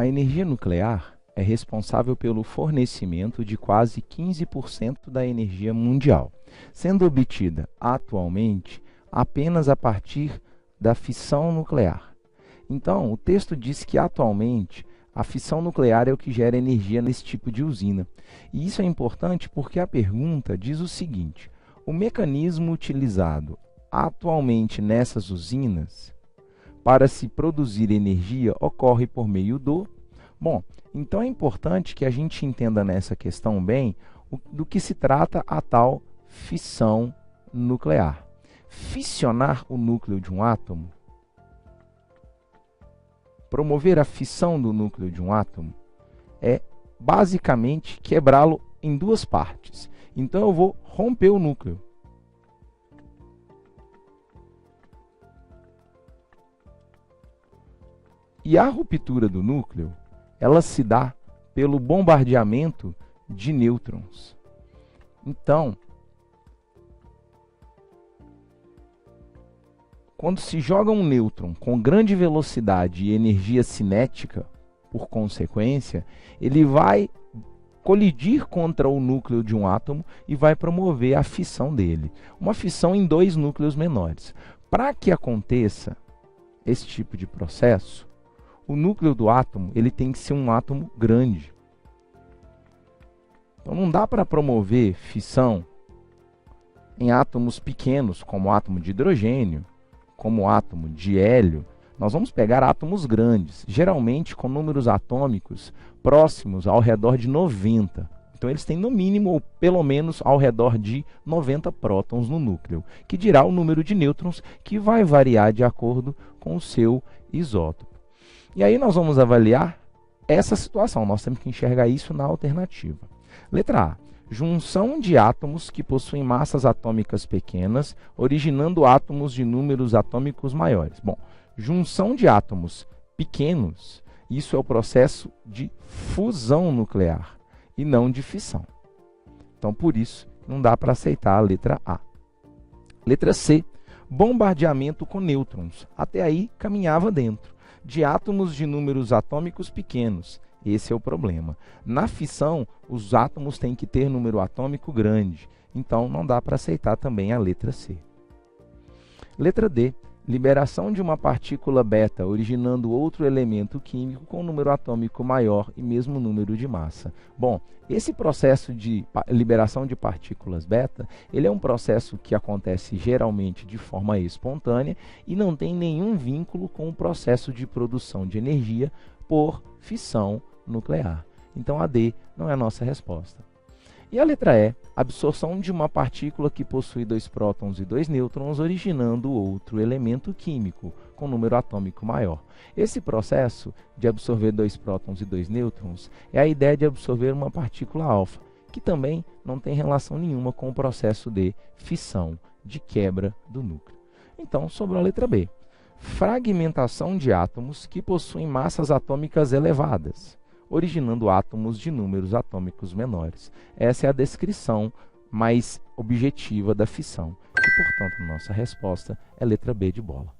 A energia nuclear é responsável pelo fornecimento de quase 15% da energia mundial, sendo obtida atualmente apenas a partir da fissão nuclear. Então, o texto diz que atualmente a fissão nuclear é o que gera energia nesse tipo de usina. E isso é importante porque a pergunta diz o seguinte: o mecanismo utilizado atualmente nessas usinas para se produzir energia ocorre por meio do... Bom, então é importante que a gente entenda nessa questão bem do que se trata a tal fissão nuclear. Fissionar o núcleo de um átomo, promover a fissão do núcleo de um átomo, é basicamente quebrá-lo em duas partes. Então eu vou romper o núcleo. E a ruptura do núcleo, ela se dá pelo bombardeamento de nêutrons. Então, quando se joga um nêutron com grande velocidade e energia cinética, por consequência, ele vai colidir contra o núcleo de um átomo e vai promover a fissão dele. Uma fissão em dois núcleos menores. Para que aconteça esse tipo de processo, o núcleo do átomo ele tem que ser um átomo grande. Então não dá para promover fissão em átomos pequenos, como o átomo de hidrogênio, como o átomo de hélio. Nós vamos pegar átomos grandes, geralmente com números atômicos próximos ao redor de 90. Então eles têm no mínimo ou pelo menos ao redor de 90 prótons no núcleo, que dirá o número de nêutrons, que vai variar de acordo com o seu isótopo. E aí nós vamos avaliar essa situação, nós temos que enxergar isso na alternativa. Letra A. Junção de átomos que possuem massas atômicas pequenas, originando átomos de números atômicos maiores. Bom, junção de átomos pequenos, isso é o processo de fusão nuclear e não de fissão. Então, por isso, não dá para aceitar a letra A. Letra C. Bombardeamento com nêutrons. Até aí, caminhava dentro de átomos de números atômicos pequenos. Esse é o problema. Na fissão, os átomos têm que ter número atômico grande. Então, não dá para aceitar também a letra C. Letra D. Liberação de uma partícula beta, originando outro elemento químico com número atômico maior e mesmo número de massa. Bom, esse processo de liberação de partículas beta, ele é um processo que acontece geralmente de forma espontânea e não tem nenhum vínculo com o processo de produção de energia por fissão nuclear. Então a D não é a nossa resposta. E a letra E, absorção de uma partícula que possui 2 prótons e 2 nêutrons, originando outro elemento químico com número atômico maior. Esse processo de absorver 2 prótons e 2 nêutrons é a ideia de absorver uma partícula alfa, que também não tem relação nenhuma com o processo de fissão, de quebra do núcleo. Então, sobrou a letra B. Fragmentação de átomos que possuem massas atômicas elevadas, originando átomos de números atômicos menores. Essa é a descrição mais objetiva da fissão. E, portanto, nossa resposta é letra B de bola.